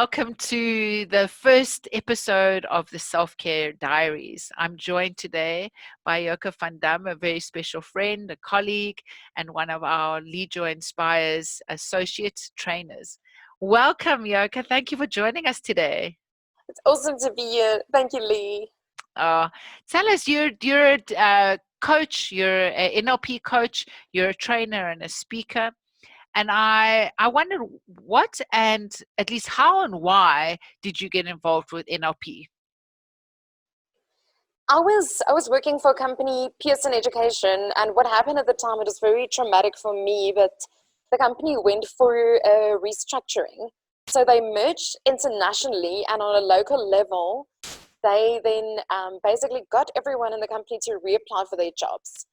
welcome to the first episode of the Self-Care Diaries. I'm joined today by Yoke Van Dam, a very special friend, a colleague, and one of our Lead Joy Inspires associate trainers. Welcome, Yoke. Thank you for joining us today. It's awesome to be here. Thank you, Lee. Tell us, you're a coach, you're an NLP coach, you're a trainer and a speaker. And I wondered what and at least how and why did you get involved with NLP? I was working for a company, Pearson Education, and what happened at the time, it was very traumatic for me, but the company went for a restructuring. So they merged internationally, and on a local level, they then basically got everyone in the company to reapply for their jobs.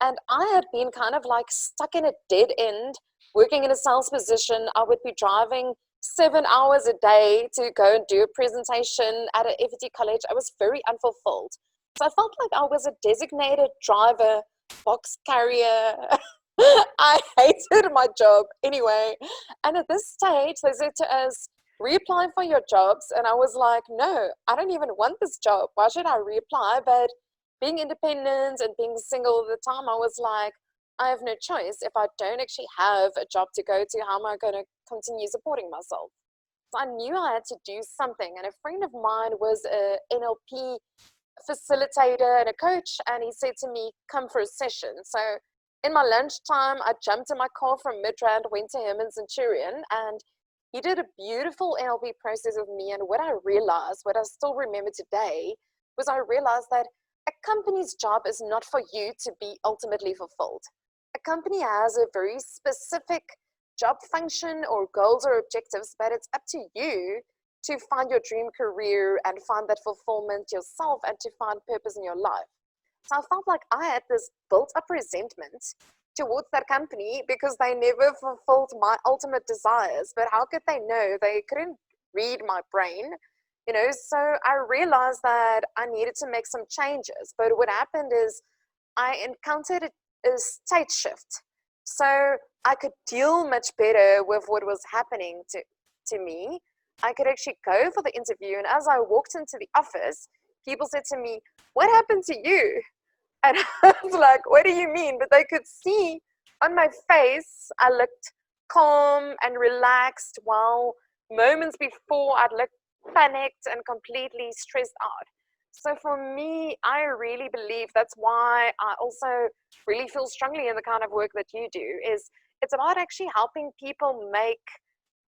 And I had been kind of like stuck in a dead end, working in a sales position. I would be driving 7 hours a day to go and do a presentation at an FET college. I was very unfulfilled. So I felt like I was a designated driver, box carrier. I hated my job anyway. And at this stage, they said to us, reapply for your jobs. And I was like, no, I don't even want this job. Why should I reapply? But being independent and being single at the time, I was like, I have no choice. If I don't actually have a job to go to, how am I going to continue supporting myself? So I knew I had to do something. And a friend of mine was a NLP facilitator and a coach, and he said to me, come for a session. So in my lunchtime, I jumped in my car from Midrand, went to him in Centurion, and he did a beautiful NLP process with me. And what I realized, what I still remember today, was I realized that a company's job is not for you to be ultimately fulfilled. A company has a very specific job function or goals or objectives, but it's up to you to find your dream career and find that fulfillment yourself and to find purpose in your life. So I felt like I had this built up resentment towards that company because they never fulfilled my ultimate desires. But how could they know? They couldn't read my brain. So I realized that I needed to make some changes. But what happened is I encountered a state shift. So I could deal much better with what was happening to me. I could actually go for the interview. And as I walked into the office, people said to me, what happened to you? And I was like, what do you mean? But they could see on my face, I looked calm and relaxed, while moments before I'd looked panicked and completely stressed out. So for me, I really believe that's why I also really feel strongly in the kind of work that you do, is it's about actually helping people make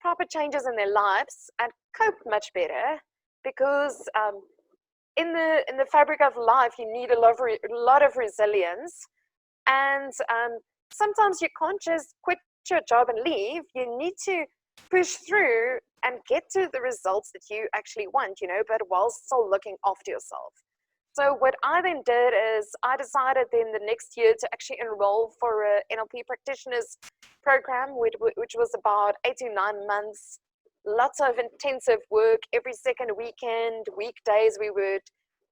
proper changes in their lives and cope much better, because in the fabric of life, you need a lot of resilience. And sometimes you can't just quit your job and leave. You need to push through and get to the results that you actually want, but while still looking after yourself. So what I then did is I decided then the next year to actually enroll for a NLP practitioners program, which was about 8 to 9 months, lots of intensive work. Every second weekend, weekdays, we would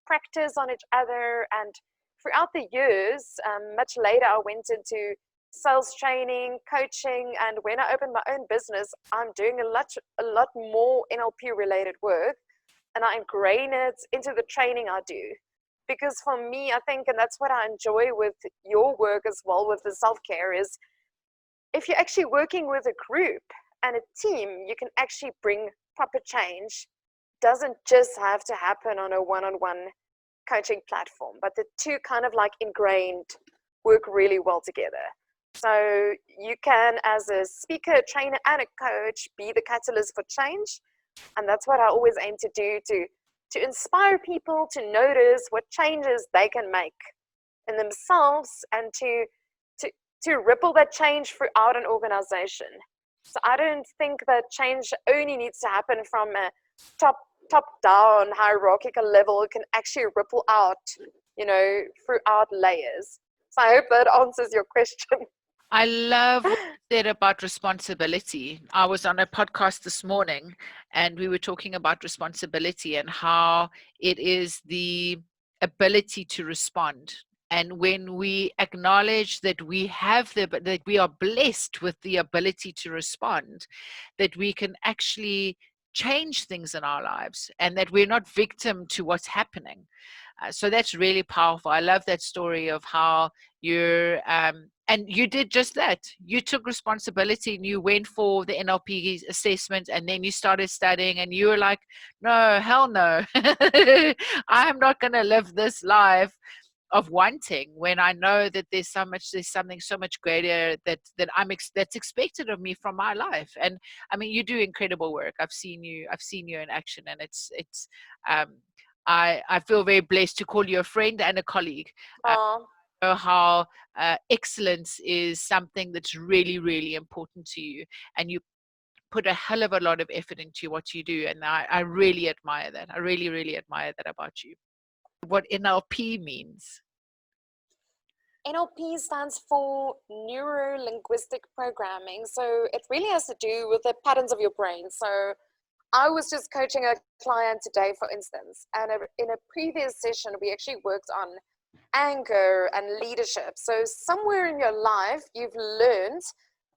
practice on each other. And throughout the years, much later, I went into sales training, coaching, and when I opened my own business, I'm doing a lot more NLP related work, and I ingrain it into the training I do. Because for me, I think, and that's what I enjoy with your work as well with the self-care, is if you're actually working with a group and a team, you can actually bring proper change. It doesn't just have to happen on a one-on-one coaching platform, but the two kind of like ingrained work really well together. So you can, as a speaker, trainer, and a coach, be the catalyst for change. And that's what I always aim to do, to inspire people to notice what changes they can make in themselves and to ripple that change throughout an organization. So I don't think that change only needs to happen from a top-down hierarchical level. It can actually ripple out, throughout layers. So I hope that answers your question. I love what you said about responsibility. I was on a podcast this morning and we were talking about responsibility and how it is the ability to respond. And when we acknowledge that that we are blessed with the ability to respond, that we can actually change things in our lives, and that we're not victim to what's happening. So that's really powerful. I love that story of how you're, and you did just that. You took responsibility and you went for the NLP assessment, and then you started studying, and you were like, no, hell no. I'm not going to live this life of wanting when I know that there's something so much greater that's expected of me from my life. And I mean, you do incredible work. I've seen you in action, and it's um I feel very blessed to call you a friend and a colleague. Oh, Know how excellence is something that's really, really important to you, and you put a hell of a lot of effort into what you do, and I really admire that. I really, really admire that about you. What NLP means. NLP stands for neuro linguistic programming. So it really has to do with the patterns of your brain. So I was just coaching a client today, for instance, and in a previous session, we actually worked on anger and leadership. So somewhere in your life, you've learned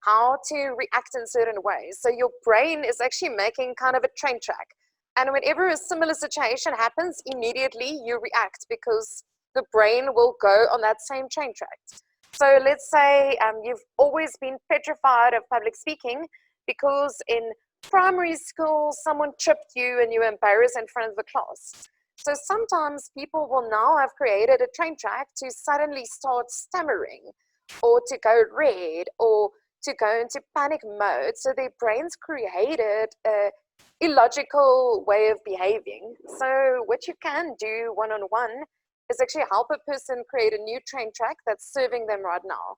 how to react in certain ways. So your brain is actually making kind of a train track. And whenever a similar situation happens, immediately you react because the brain will go on that same train track. So let's say you've always been petrified of public speaking because in primary school, someone tripped you and you were embarrassed in front of the class. So sometimes people will now have created a train track to suddenly start stammering or to go red or to go into panic mode. So their brains created a illogical way of behaving. So what you can do one-on-one is actually help a person create a new train track that's serving them right now.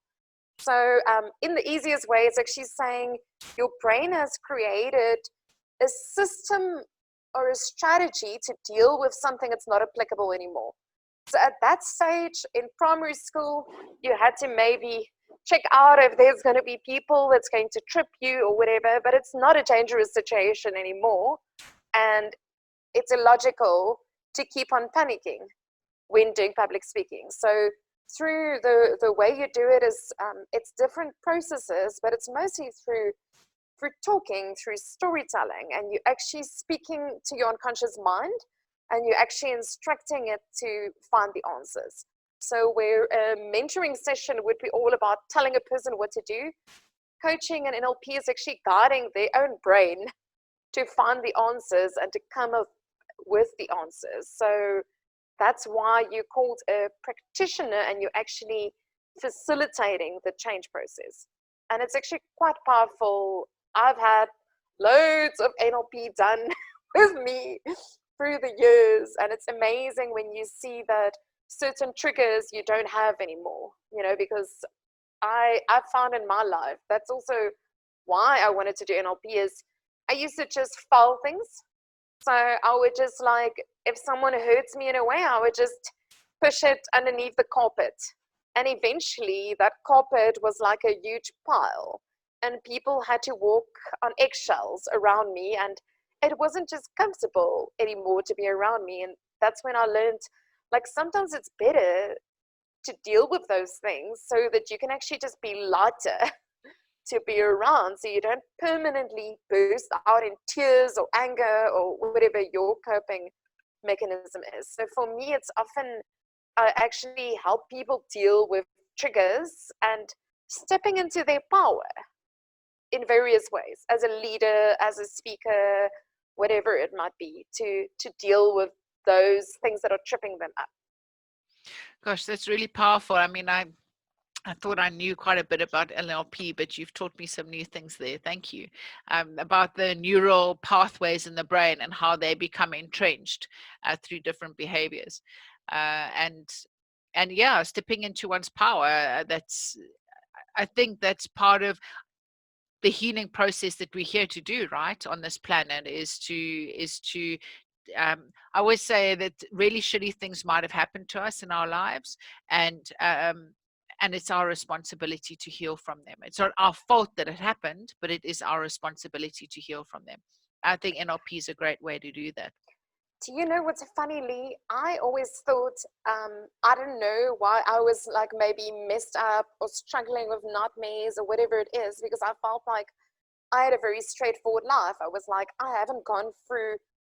So in the easiest way, it's actually saying your brain has created a system or a strategy to deal with something that's not applicable anymore. So at that stage in primary school, you had to maybe check out if there's going to be people that's going to trip you or whatever, but it's not a dangerous situation anymore. And it's illogical to keep on panicking when doing public speaking. So through the way you do it is it's different processes, but it's mostly through talking, through storytelling, and you're actually speaking to your unconscious mind, and you're actually instructing it to find the answers. So where a mentoring session would be all about telling a person what to do, coaching and NLP is actually guiding their own brain to find the answers and to come up with the answers. So that's why you're called a practitioner and you're actually facilitating the change process. And it's actually quite powerful. I've had loads of NLP done with me through the years, and it's amazing when you see that certain triggers you don't have anymore, because I found in my life, that's also why I wanted to do NLP is I used to just file things. So I would just if someone hurts me in a way, I would just push it underneath the carpet. And eventually that carpet was like a huge pile and people had to walk on eggshells around me, and it wasn't just comfortable anymore to be around me. And that's when I learned sometimes it's better to deal with those things so that you can actually just be lighter to be around, so you don't permanently burst out in tears or anger or whatever your coping mechanism is. So for me, it's often I actually help people deal with triggers and stepping into their power in various ways, as a leader, as a speaker, whatever it might be, to deal with those things that are tripping them up. Gosh, that's really powerful. I mean, I thought I knew quite a bit about NLP, but you've taught me some new things there. Thank you. About the neural pathways in the brain and how they become entrenched through different behaviors. And yeah, stepping into one's power, I think that's part of the healing process that we're here to do, right, on this planet, is to I always say that really shitty things might have happened to us in our lives, and it's our responsibility to heal from them. It's not our fault that it happened, but it is our responsibility to heal from them. I think NLP is a great way to do that. Do you know what's funny, Lee? I always thought, I don't know why I was maybe messed up or struggling with nightmares or whatever it is, because I felt like I had a very straightforward life. I was like, I haven't gone through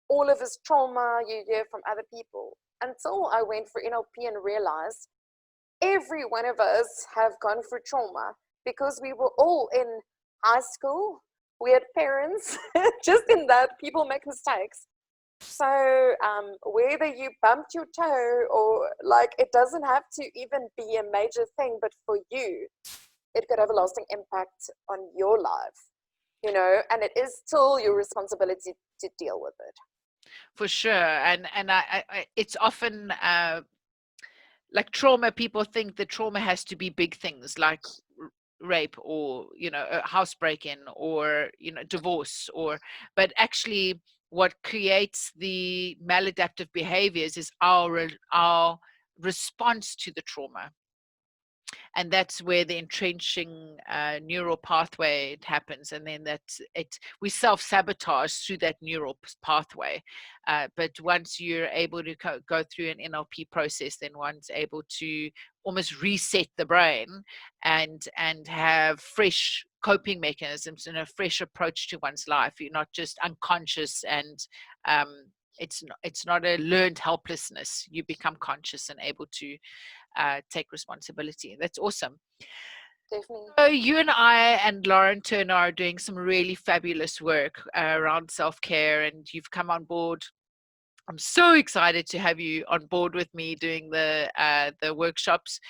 all of this trauma you hear from other people, until I went for NLP and realized every one of us have gone through trauma, because we were all in high school. We had parents. Just in that, people make mistakes. So whether you bumped your toe, or like, it doesn't have to even be a major thing, but for you, it could have a lasting impact on your life, and it is still your responsibility to deal with it. For sure. And it's often like trauma. People think that trauma has to be big things like rape, or a house break-in, or divorce, but actually what creates the maladaptive behaviors is our response to the trauma. And that's where the entrenching neural pathway happens, and then we self-sabotage through that neural pathway. But once you're able to go through an NLP process, then one's able to almost reset the brain and have fresh coping mechanisms and a fresh approach to one's life. You're not just unconscious, and it's not a learned helplessness. You become conscious and able to take responsibility. That's awesome. Definitely. So you and I and Lauren Turner are doing some really fabulous work around self-care, and you've come on board. I'm so excited to have you on board with me doing the workshops.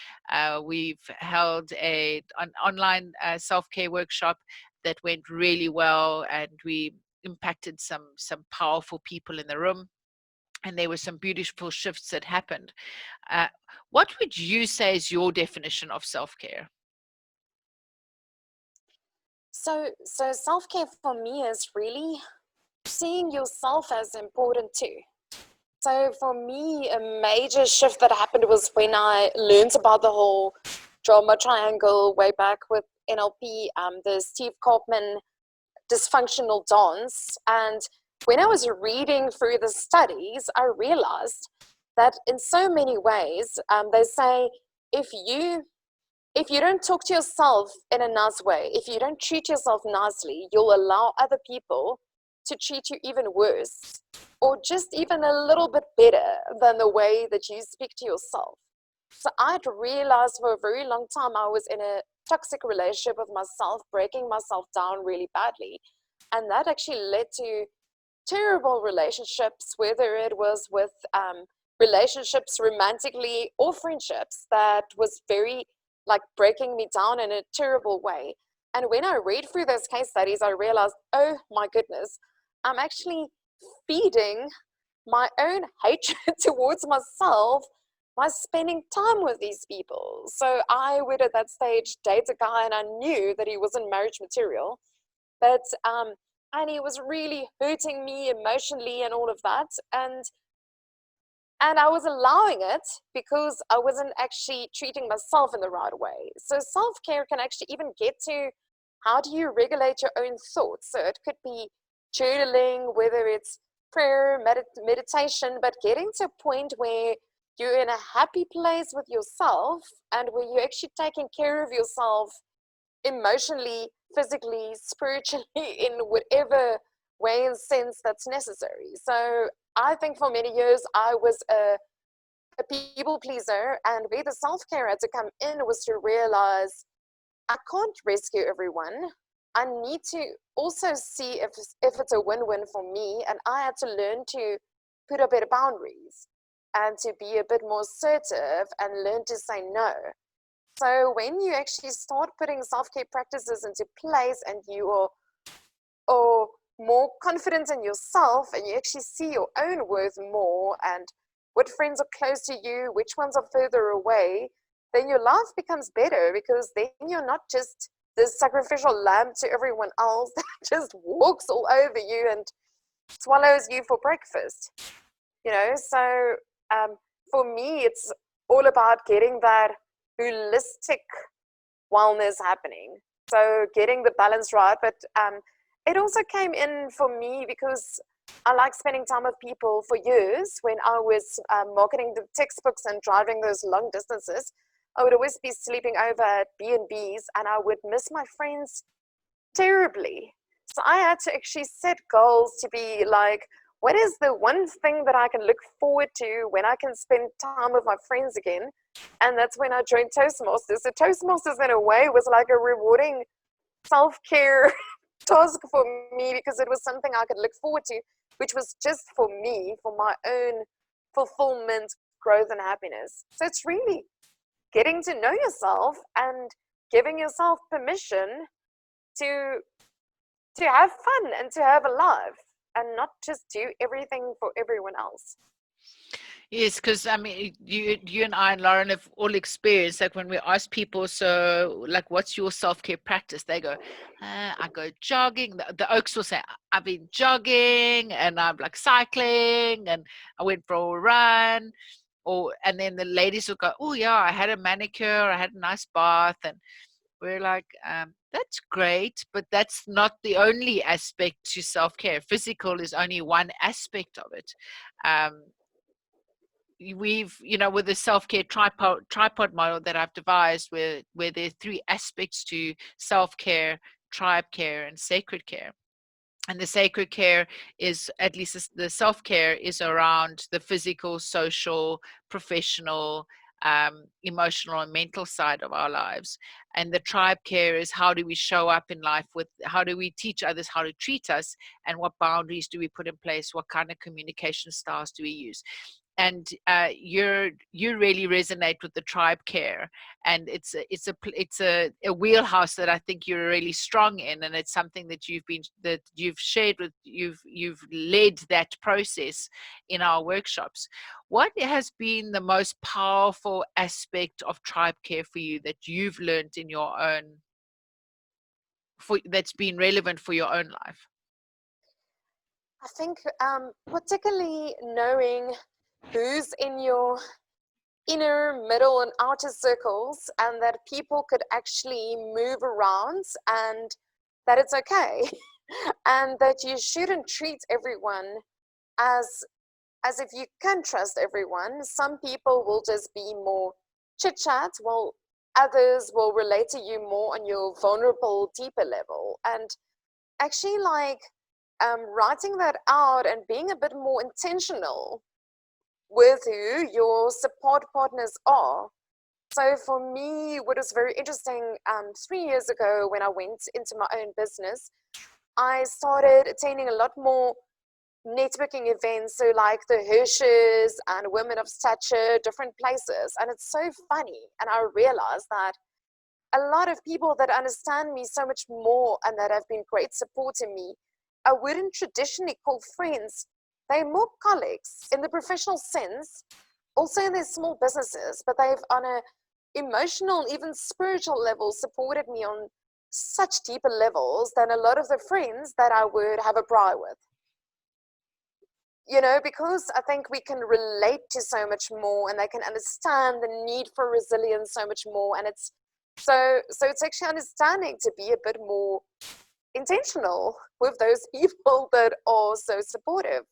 We've held an online self-care workshop that went really well, and we impacted some powerful people in the room, and there were some beautiful shifts that happened. Uh, what would you say is your definition of self-care? So self-care for me is really seeing yourself as important too. So for me, a major shift that happened was when I learned about the whole trauma triangle way back with NLP, the Steve Kaufman dysfunctional dance. And when I was reading through the studies, I realized that in so many ways, they say if you if you don't talk to yourself in a nice way, if you don't treat yourself nicely, you'll allow other people to treat you even worse, or just even a little bit better than the way that you speak to yourself. So I'd realized for a very long time I was in a toxic relationship with myself, breaking myself down really badly. And that actually led to terrible relationships, whether it was with relationships romantically or friendships, that was very like breaking me down in a terrible way. And when I read through those case studies, I realized, oh my goodness, I'm actually feeding my own hatred towards myself by spending time with these people. So I would at that stage date a guy, and I knew that he wasn't marriage material, but and he was really hurting me emotionally and all of that. And I was allowing it because I wasn't actually treating myself in the right way. So self-care can actually even get to how do you regulate your own thoughts. So it could be journaling, whether it's prayer, meditation, but getting to a point where you're in a happy place with yourself, and where you're actually taking care of yourself emotionally, physically, spiritually, in whatever way and sense that's necessary. So I think for many years I was a people pleaser, and where the self-care had to come in was to realize I can't rescue everyone. I need to also see if it's a win-win for me, and I had to learn to put up better boundaries and to be a bit more assertive and learn to say no. So when you actually start putting self-care practices into place, and you are more confident in yourself, and you actually see your own worth more, and what friends are close to you, which ones are further away, then your life becomes better, because then you're not just this sacrificial lamb to everyone else that just walks all over you and swallows you for breakfast. So for me, it's all about getting that holistic wellness happening. So getting the balance right. But it also came in for me because I like spending time with people. For years, when I was marketing the textbooks and driving those long distances, I would always be sleeping over at B&Bs, and I would miss my friends terribly. So I had to actually set goals to be like, what is the one thing that I can look forward to when I can spend time with my friends again? And that's when I joined Toastmasters. So Toastmasters, in a way, was like a rewarding self care task for me because it was something I could look forward to, which was just for me, for my own fulfillment, growth, and happiness. So it's really getting to know yourself and giving yourself permission to to have fun and to have a life and not just do everything for everyone else. Yes, because I mean, you and I and Lauren have all experienced, like when we ask people, so like, what's your self-care practice? They go, I go jogging. The Oaks will say, I've been jogging and I'm like cycling and I went for a run. Or, and then the ladies will go, oh yeah, I had a manicure, I had a nice bath. And we're like, that's great, but that's not the only aspect to self-care. Physical is only one aspect of it. Um, we've, with the self-care tripod model that I've devised, where there are three aspects to self-care: tribe care and sacred care. And the sacred care is, at least the self-care is around the physical, social, professional, emotional and mental side of our lives. And the tribe care is, how do we show up in life, with how do we teach others how to treat us, and what boundaries do we put in place, what kind of communication styles do we use. And you really resonate with the tribe care, and it's a wheelhouse that I think you're really strong in, and it's something that you've shared with, you've led that process in our workshops. What has been the most powerful aspect of tribe care for you that you've learned in your own, that's been relevant for your own life? I think, particularly knowing who's in your inner, middle, and outer circles, and that people could actually move around and that it's okay, and that you shouldn't treat everyone as as if you can trust everyone. Some people will just be more chit chat, while others will relate to you more on your vulnerable, deeper level. And actually, like, writing that out and being a bit more intentional with who your support partners are. So for me, what was very interesting, 3 years ago when I went into my own business, I started attending a lot more networking events, so like the Hirsch's and Women of Stature, different places. And it's so funny. And I realized that a lot of people that understand me so much more and that have been great support to me, I wouldn't traditionally call friends. They're more colleagues in the professional sense, also in their small businesses, but they've on a emotional, even spiritual level, supported me on such deeper levels than a lot of the friends that I would have a braai with. Because I think we can relate to so much more and they can understand the need for resilience so much more. And it's actually understanding to be a bit more intentional with those people that are so supportive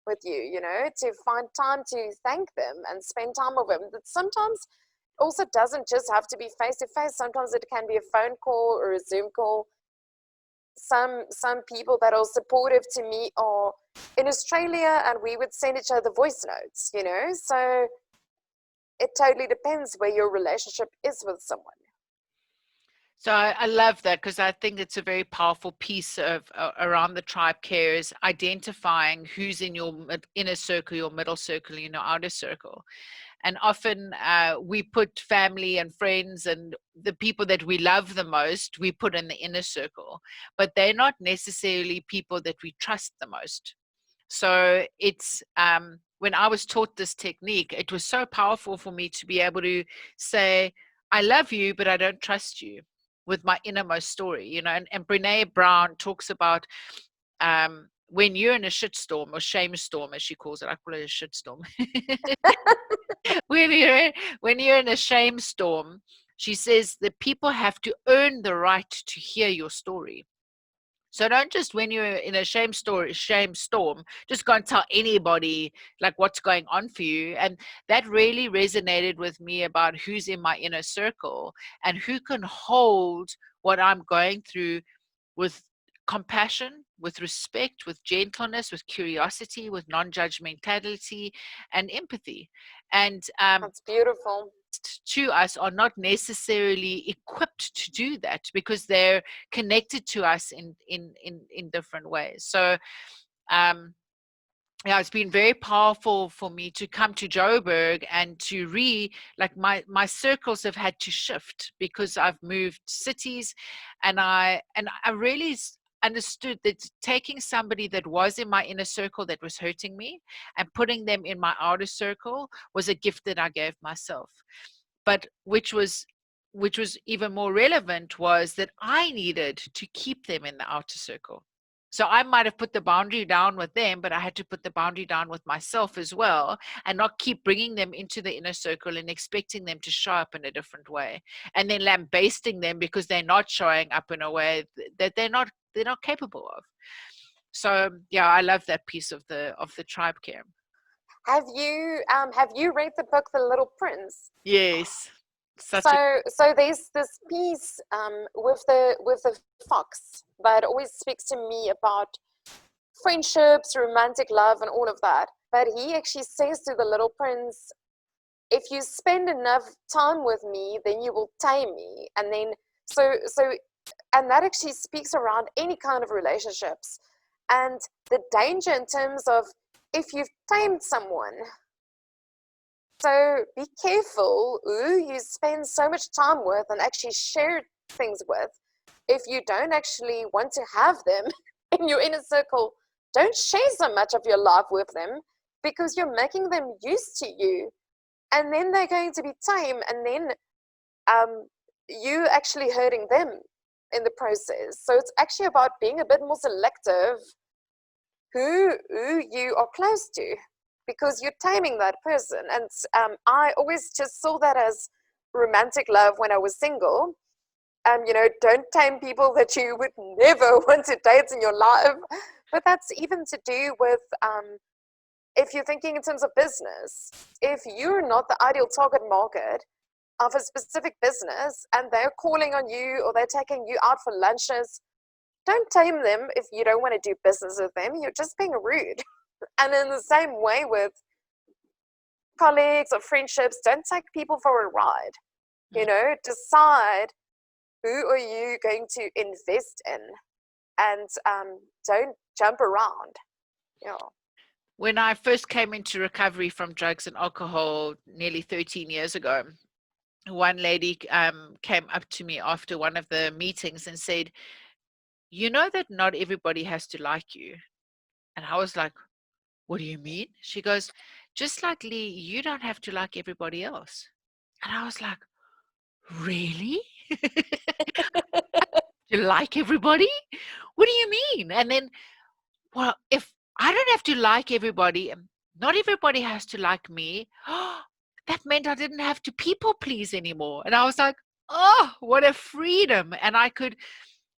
with you, to find time to thank them and spend time with them. That sometimes also doesn't just have to be face to face. Sometimes it can be a phone call or a Zoom call. Some people that are supportive to me are in Australia, and we would send each other voice notes, so it totally depends where your relationship is with someone. So I love that, because I think it's a very powerful piece of around the tribe care, is identifying who's in your inner circle, your middle circle, your outer circle. And often we put family and friends and the people that we love the most, we put in the inner circle, but they're not necessarily people that we trust the most. So it's, when I was taught this technique, it was so powerful for me to be able to say, I love you, but I don't trust you with my innermost story, and Brene Brown talks about, when you're in a shitstorm, or shame storm, as she calls it. I call it a shitstorm. when you're in a shame storm, she says that people have to earn the right to hear your story. So don't just, when you're in a shame storm, just go and tell anybody like what's going on for you. And that really resonated with me about who's in my inner circle and who can hold what I'm going through with compassion, with respect, with gentleness, with curiosity, with non-judgmentality and empathy. And That's beautiful. to us are not necessarily equipped to do that because they're connected to us in different ways. So um, yeah, it's been very powerful for me to come to Joburg and to like my circles have had to shift because I've moved cities, and I really understood that taking somebody that was in my inner circle that was hurting me and putting them in my outer circle was a gift that I gave myself. But which was even more relevant was that I needed to keep them in the outer circle. So I might have put the boundary down with them, but I had to put the boundary down with myself as well, and not keep bringing them into the inner circle and expecting them to show up in a different way, and then lambasting them because they're not showing up in a way that they're not capable of. So yeah, I love that piece of the tribe care. Have you read the book The Little Prince? Yes, such a So there's this piece with the fox that always speaks to me about friendships, romantic love, and all of that. But he actually says to the little prince, "If you spend enough time with me, then you will tame me." And then so and that actually speaks around any kind of relationships and the danger in terms of if you've tamed someone. So be careful who you spend so much time with and actually share things with. If you don't actually want to have them in your inner circle, don't share so much of your life with them because you're making them used to you. And then they're going to be tame, and then you actually hurting them in the process. So it's actually about being a bit more selective who you are close to because you're taming that person. And I always just saw that as romantic love when I was single. Don't tame people that you would never want to date in your life. But that's even to do with if you're thinking in terms of business. If you're not the ideal target market of a specific business and they're calling on you or they're taking you out for lunches, don't tame them if you don't want to do business with them. You're just being rude. And in the same way with colleagues or friendships, don't take people for a ride. Decide who are you going to invest in, and don't jump around. Yeah. When I first came into recovery from drugs and alcohol nearly 13 years ago, one lady came up to me after one of the meetings and said, "You know that not everybody has to like you." And I was like, "What do you mean?" She goes, "Just like Lee, you don't have to like everybody else." And I was like, "Really? You like everybody? What do you mean?" And then, well, if I don't have to like everybody, not everybody has to like me, that meant I didn't have to people please anymore. And I was like, oh, what a freedom. And I could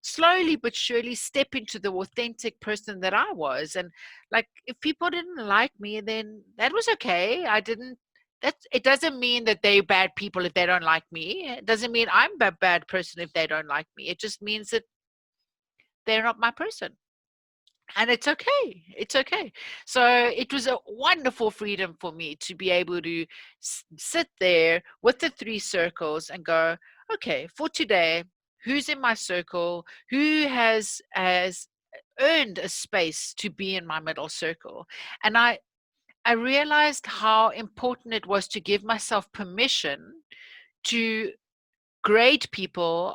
slowly but surely step into the authentic person that I was. And like, if people didn't like me, then that was okay. I didn't. It doesn't mean that they're bad people if they don't like me. It doesn't mean I'm a bad person if they don't like me. It just means that they're not my person, and it's okay. It's okay. So it was a wonderful freedom for me to be able to sit there with the three circles and go, okay, for today, who's in my circle, who has earned a space to be in my middle circle. And I realized how important it was to give myself permission to grade people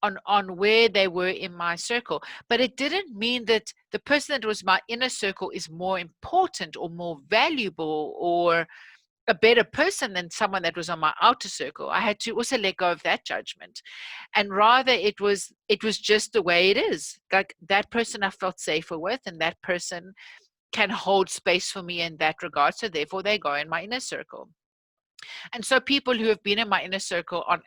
on where they were in my circle. But it didn't mean that the person that was my inner circle is more important or more valuable or a better person than someone that was on my outer circle. I had to also let go of that judgment, and rather it was just the way it is. Like, that person I felt safer with, and that person can hold space for me in that regard, so therefore they go in my inner circle. And so people who have been in my inner circle on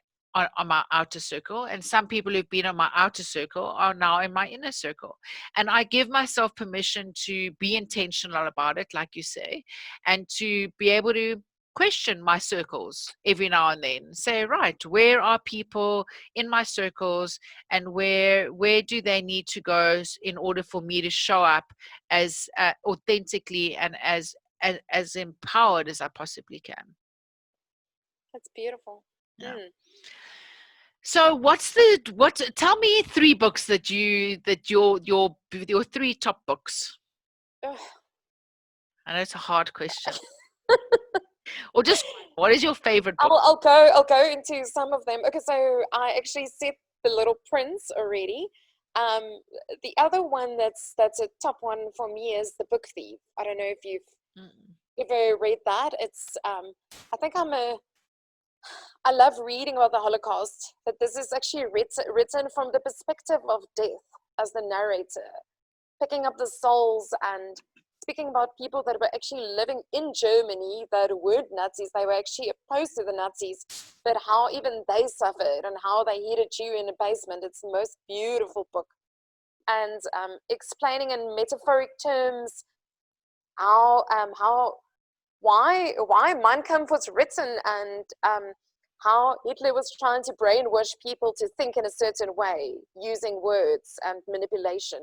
my outer circle, and some people who've been on my outer circle are now in my inner circle. And I give myself permission to be intentional about it, like you say, and to be able to question my circles every now and then. Say, right, where are people in my circles, and where do they need to go in order for me to show up as authentically and as empowered as I possibly can. That's beautiful. Yeah. So tell me 3 books that your 3 top books. Ugh. I know it's a hard question. Or just what is your favorite book? I'll go into some of them. Okay, so I actually said The Little Prince already. Um, the other one that's a top one for me is The Book Thief. I don't know if you've ever read that. It's I think I love reading about the Holocaust, but this is actually written from the perspective of death as the narrator, picking up the souls and speaking about people that were actually living in Germany that weren't Nazis. They were actually opposed to the Nazis, but how even they suffered and how they hated you in a basement. It's the most beautiful book. And explaining in metaphoric terms how why Mein Kampf was written, and how Hitler was trying to brainwash people to think in a certain way using words and manipulation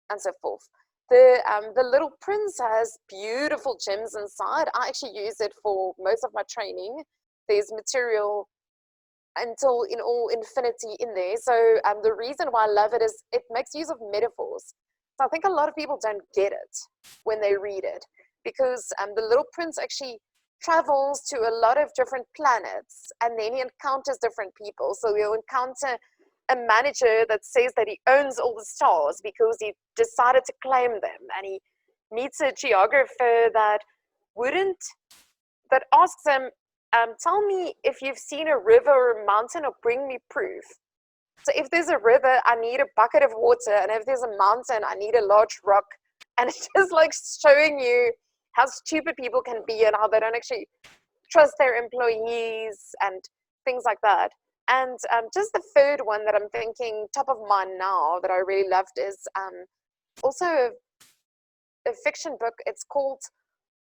and so forth. The Little Prince has beautiful gems inside. I actually use it for most of my training. There's material until in all infinity in there. So the reason why I love it is it makes use of metaphors. So I think a lot of people don't get it when they read it, because the Little Prince actually travels to a lot of different planets, and then he encounters different people. So he'll encounter a manager that says that he owns all the stars because he decided to claim them, and he meets a geographer that asks him, tell me if you've seen a river or a mountain, or bring me proof. So if there's a river, I need a bucket of water, and if there's a mountain, I need a large rock. And it's just like showing you how stupid people can be and how they don't actually trust their employees and things like that. And just the third one that I'm thinking top of mind now that I really loved is also a fiction book. It's called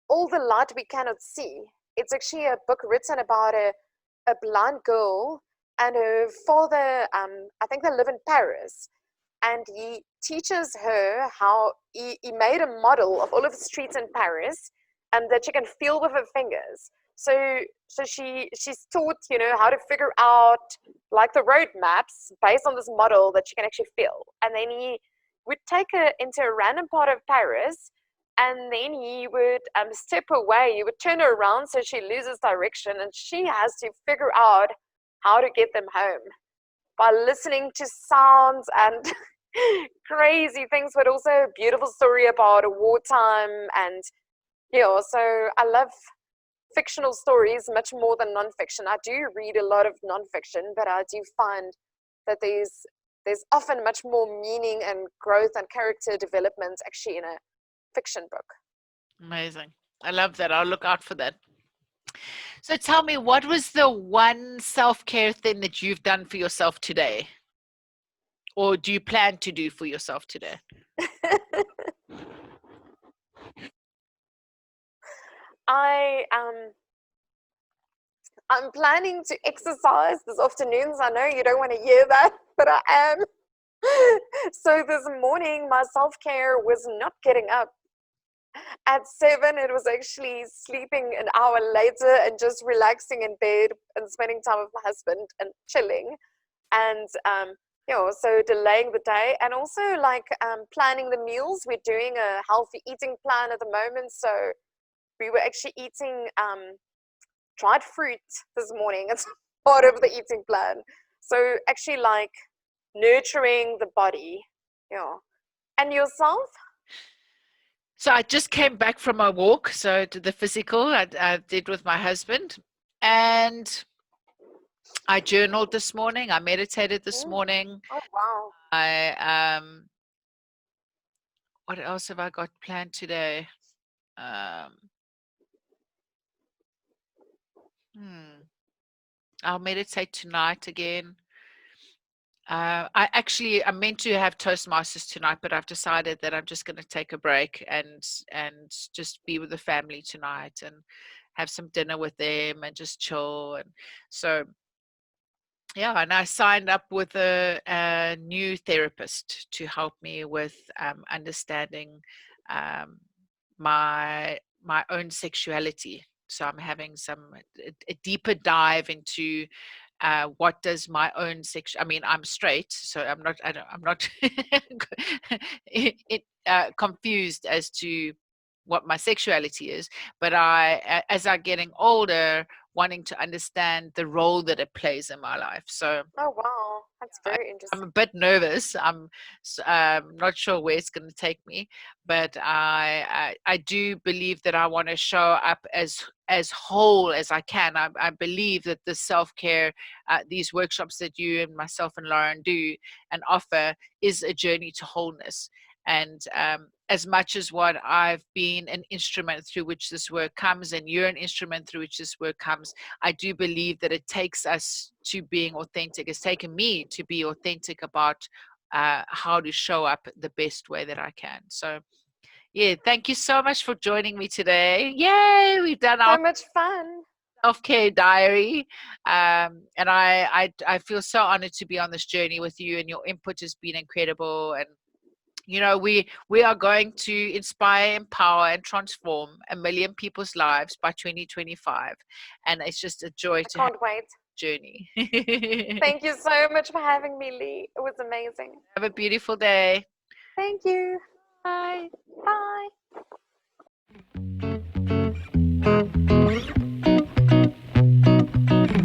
All the Light We Cannot See. It's actually a book written about a blind girl and her father. I think they live in Paris, and he teaches her how he made a model of all of the streets in Paris, and that she can feel with her fingers. So she's taught, how to figure out like the road maps based on this model that she can actually feel. And then he would take her into a random part of Paris, and then he would step away. He would turn her around so she loses direction, and she has to figure out how to get them home by listening to sounds and crazy things, but also a beautiful story about a wartime. And so I love fictional stories much more than nonfiction. I do read a lot of nonfiction, but I do find that there's often much more meaning and growth and character development actually in a fiction book. Amazing. I love that. I'll look out for that. So tell me, what was the one self-care thing that you've done for yourself today? Or do you plan to do for yourself today? I'm planning to exercise this afternoon. So I know you don't want to hear that, but I am. So this morning, my self-care was not getting up at 7. It was actually sleeping an hour later and just relaxing in bed and spending time with my husband and chilling. And so delaying the day, and also like planning the meals. We're doing a healthy eating plan at the moment, so we were actually eating dried fruit this morning. It's part of the eating plan. So actually like nurturing the body. And yourself? So I just came back from a walk, so to the physical I did with my husband, and I journaled this morning. I meditated this morning. Oh wow. I what else have I got planned today? I'll meditate tonight again. I meant to have Toastmasters tonight, but I've decided that I'm just going to take a break and just be with the family tonight and have some dinner with them and just chill. And so, yeah, and I signed up with a new therapist to help me with understanding um, my own sexuality. So I'm having a deeper dive into what does my own sex. I mean, I'm straight, so I'm not confused as to what my sexuality is. But as I'm getting older, wanting to understand the role that it plays in my life. So Oh, wow. That's I, very I'm a interesting. bit nervous. I'm not sure where it's going to take me, but I do believe that I want to show up as whole as I can. I believe that the self care, these workshops that you and myself and Lauren do and offer, is a journey to wholeness. And as much as what I've been an instrument through which this work comes, and you're an instrument through which this work comes, I do believe that it takes us to being authentic. It's taken me to be authentic about how to show up the best way that I can. So, yeah, thank you so much for joining me today. Yay, we've done So our much fun. self-care diary. And I feel so honored to be on this journey with you, and your input has been incredible. And we are going to inspire, empower, and transform 1 million people's lives by 2025, and it's just a joy I to have can't wait. a journey. Thank you so much for having me, Lee. It was amazing. Have a beautiful day. Thank you. Bye. Bye.